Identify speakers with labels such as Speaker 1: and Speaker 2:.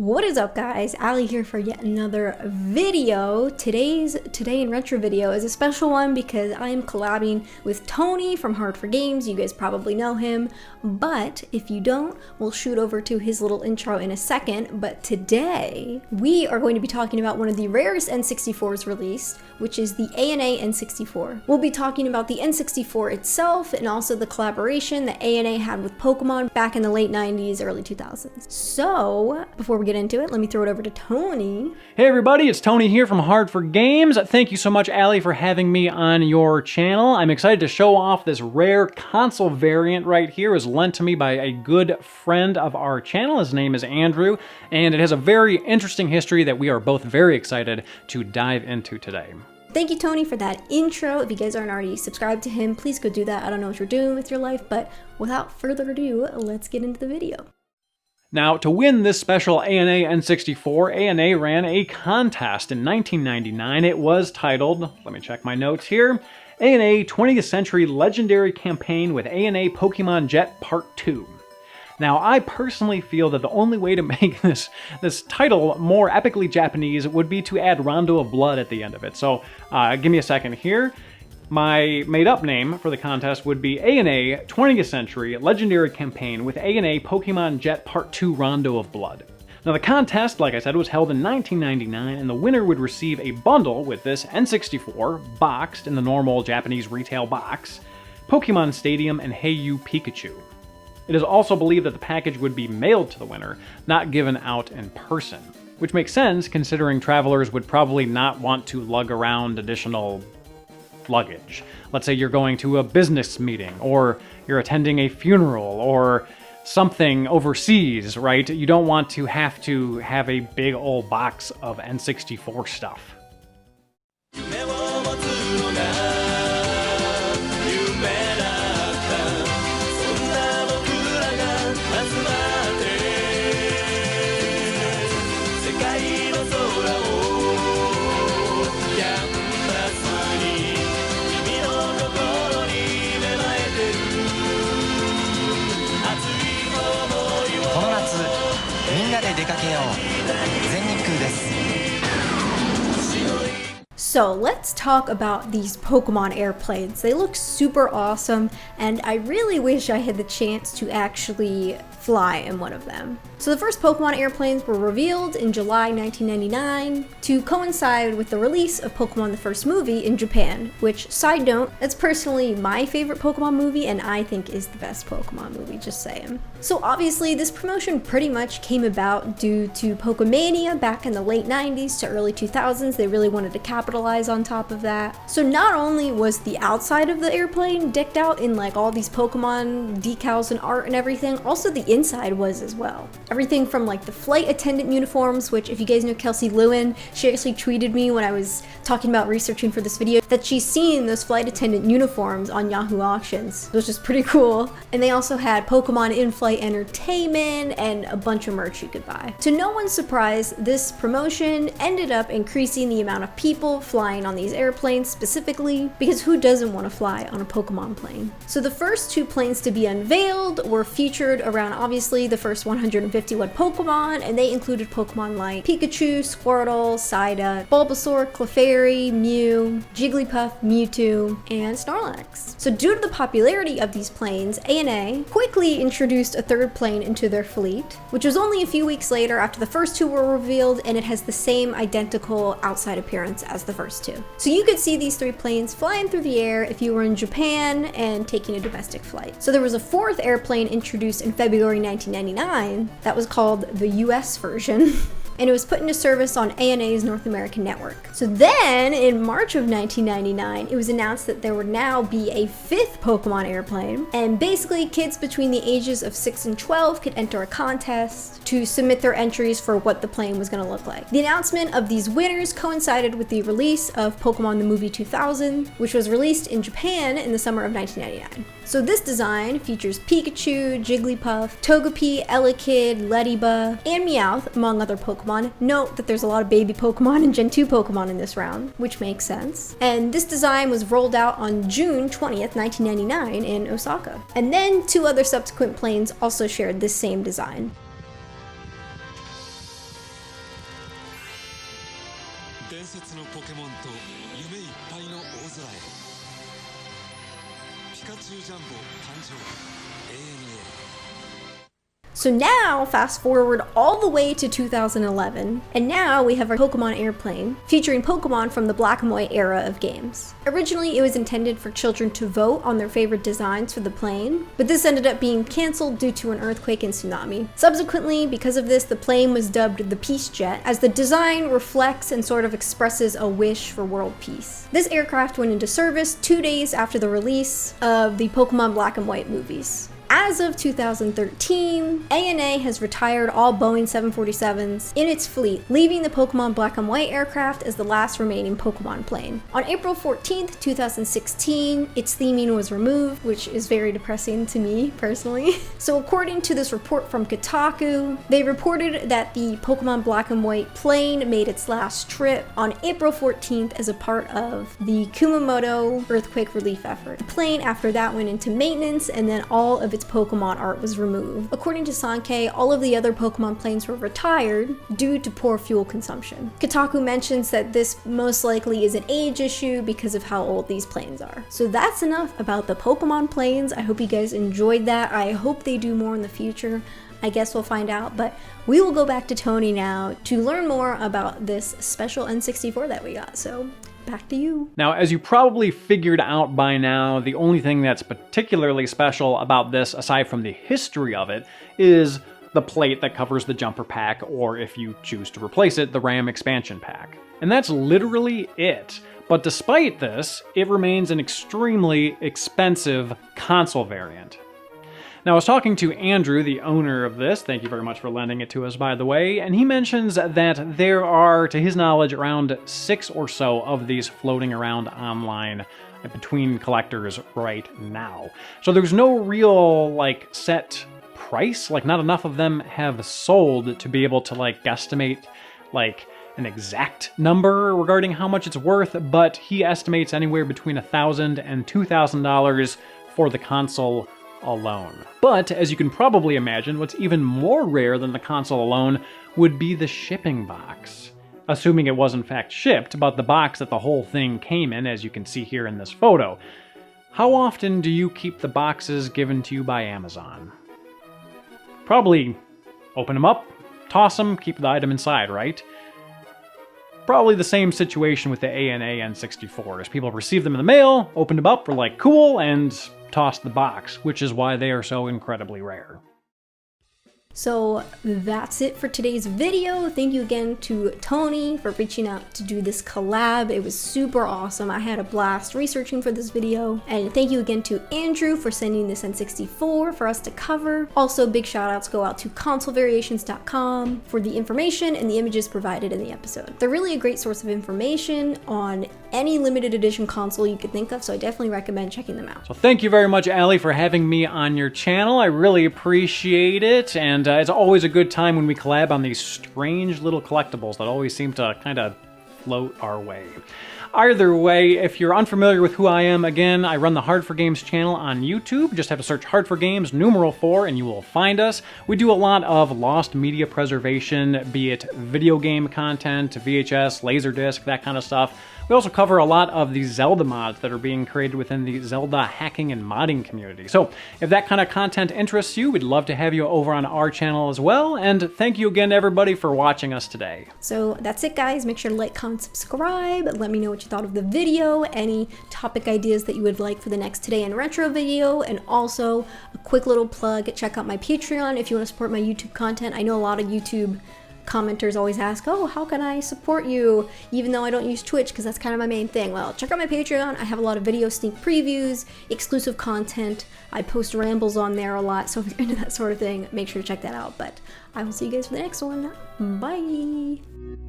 Speaker 1: What is up, guys? Ali here for yet another video. Today's Today in Retro video is a special one because I am collabing with Tony from Hard4Games. You guys probably know him, but if you don't, we'll shoot over to his little intro in a second. But today, we are going to be talking about one of the rarest N64s released, which is the ANA N64. We'll be talking about the N64 itself and also the collaboration that ANA had with Pokemon back in the late 90s, early 2000s. So, before we get into it, let me throw it over to Tony.
Speaker 2: Hey everybody, it's Tony here from Hard4Games. Thank you so much, Ali, for having me on your channel. I'm excited to show off this rare console variant right here. It was lent to me by a good friend of our channel. His name is Andrew, and it has a very interesting history that we are both very excited to dive into today.
Speaker 1: Thank you, Tony, for that intro. If you guys aren't already subscribed to him, please go do that. I don't know what you're doing with your life, but without further ado, let's get into the video.
Speaker 2: Now, to win this special ANA N64, ANA ran a contest in 1999. It was titled, let me check my notes here, ANA 20th Century Legendary Campaign with ANA Pokemon Jet Part 2. Now, I personally feel that the only way to make this title more epically Japanese would be to add Rondo of Blood at the end of it. So, give me a second here. My made-up name for the contest would be ANA 20th Century Legendary Campaign with ANA Pokemon Jet Part 2 Rondo of Blood. Now the contest, like I said, was held in 1999, and the winner would receive a bundle with this N64, boxed in the normal Japanese retail box, Pokemon Stadium, and Hey You Pikachu. It is also believed that the package would be mailed to the winner, not given out in person. Which makes sense, considering travelers would probably not want to lug around additional luggage. Let's say you're going to a business meeting, or you're attending a funeral, or something overseas, right? You don't want to have a big old box of N64 stuff.
Speaker 1: So let's talk about these Pokemon airplanes. They look super awesome, and I really wish I had the chance to actually fly in one of them. So the first Pokemon airplanes were revealed in July 1999 to coincide with the release of Pokemon the first movie in Japan, which, side note, that's personally my favorite Pokemon movie and I think is the best Pokemon movie, just saying. So obviously this promotion pretty much came about due to Pokemania back in the late 90s to early 2000s. They really wanted to capitalize on top of that. So not only was the outside of the airplane decked out in like all these Pokemon decals and art and everything, also the inside was as well. Everything from like the flight attendant uniforms, which if you guys know Kelsey Lewin, she actually tweeted me when I was talking about researching for this video that she's seen those flight attendant uniforms on Yahoo Auctions, which is pretty cool. And they also had Pokemon in-flight entertainment and a bunch of merch you could buy. To no one's surprise, this promotion ended up increasing the amount of people flying on these airplanes specifically, because who doesn't want to fly on a Pokemon plane? So the first two planes to be unveiled were featured around obviously the first 151 Pokemon, and they included Pokemon like Pikachu, Squirtle, Psyduck, Bulbasaur, Clefairy, Mew, Jigglypuff, Mewtwo, and Snorlax. So due to the popularity of these planes, ANA quickly introduced a third plane into their fleet, which was only a few weeks later after the first two were revealed, and it has the same identical outside appearance as the first two. So you could see these three planes flying through the air if you were in Japan and taking a domestic flight. So there was a fourth airplane introduced in February 1999 that was called the US version. And it was put into service on ANA's North American network. So then, in March of 1999, it was announced that there would now be a fifth Pokemon airplane, and basically kids between the ages of 6 and 12 could enter a contest to submit their entries for what the plane was going to look like. The announcement of these winners coincided with the release of Pokemon the Movie 2000, which was released in Japan in the summer of 1999. So this design features Pikachu, Jigglypuff, Togepi, Elekid, Leddyba, and Meowth, among other Pokemon. Note that there's a lot of baby Pokemon and Gen 2 Pokemon in this round, which makes sense. And this design was rolled out on June 20th, 1999 in Osaka. And then two other subsequent planes also shared this same design.
Speaker 3: 説のポケモンと夢いっぱいの大空へピカチュウジャンボ誕生 ANA
Speaker 1: So now, fast forward all the way to 2011, and now we have our Pokemon airplane, featuring Pokemon from the black and white era of games. Originally, it was intended for children to vote on their favorite designs for the plane, but this ended up being cancelled due to an earthquake and tsunami. Subsequently, because of this, the plane was dubbed the Peace Jet, as the design reflects and sort of expresses a wish for world peace. This aircraft went into service 2 days after the release of the Pokemon Black and White movies. As of 2013, ANA has retired all Boeing 747s in its fleet, leaving the Pokemon Black and White aircraft as the last remaining Pokemon plane. On April 14th, 2016, its theming was removed, which is very depressing to me personally. So according to this report from Kotaku, they reported that the Pokemon Black and White plane made its last trip on April 14th as a part of the Kumamoto earthquake relief effort. The plane after that went into maintenance, and then all of its Pokemon art was removed. According to Sankei, all of the other Pokemon planes were retired due to poor fuel consumption. Kotaku mentions that this most likely is an age issue because of how old these planes are. So that's enough about the Pokemon planes. I hope you guys enjoyed that. I hope they do more in the future. I guess we'll find out, but we will go back to Tony now to learn more about this special N64 that we got. So back to you.
Speaker 2: Now, as you probably figured out by now, the only thing that's particularly special about this, aside from the history of it, is the plate that covers the jumper pack, or if you choose to replace it, the RAM expansion pack. And that's literally it. But despite this, it remains an extremely expensive console variant. Now, I was talking to Andrew, the owner of this, thank you very much for lending it to us, by the way, and he mentions that there are, to his knowledge, around 6 or so of these floating around online between collectors right now. So there's no real, like, set price, like, not enough of them have sold to be able to, like, guesstimate, like, an exact number regarding how much it's worth, but he estimates anywhere between $1,000 and $2,000 for the console alone. But, as you can probably imagine, what's even more rare than the console alone would be the shipping box. Assuming it was in fact shipped, but the box that the whole thing came in, as you can see here in this photo. How often do you keep the boxes given to you by Amazon? Probably open them up, toss them, keep the item inside, right? Probably the same situation with the ANA N64, as people received them in the mail, opened them up, were like, cool, and tossed the box, which is why they are so incredibly rare.
Speaker 1: So that's it for today's video. Thank you again to Tony for reaching out to do this collab. It was super awesome. I had a blast researching for this video. And thank you again to Andrew for sending this N64 for us to cover. Also, big shout outs go out to consolevariations.com for the information and the images provided in the episode. They're really a great source of information on any limited edition console you could think of, so I definitely recommend checking them out.
Speaker 2: So thank you very much, Allie, for having me on your channel. I really appreciate it, and it's always a good time when we collab on these strange little collectibles that always seem to kind of float our way. Either way, if you're unfamiliar with who I am, again, I run the Hard4Games channel on YouTube. Just have to search Hard4Games, numeral 4, and you will find us. We do a lot of lost media preservation, be it video game content, VHS, Laserdisc, that kind of stuff. We also cover a lot of the Zelda mods that are being created within the Zelda hacking and modding community. So if that kind of content interests you, we'd love to have you over on our channel as well. And thank you again, everybody, for watching us today.
Speaker 1: So that's it, guys. Make sure to like, comment, subscribe. Let me know what you thought of the video, any topic ideas that you would like for the next Today in Retro video, and also a quick little plug, check out my Patreon if you want to support my YouTube content. I know a lot of YouTube commenters always ask, oh, how can I support you, even though I don't use Twitch, because that's kind of my main thing. Well, check out my Patreon. I have a lot of video sneak previews, exclusive content. I post rambles on there a lot, so if you're into that sort of thing, make sure to check that out. But I will see you guys for the next one. Bye!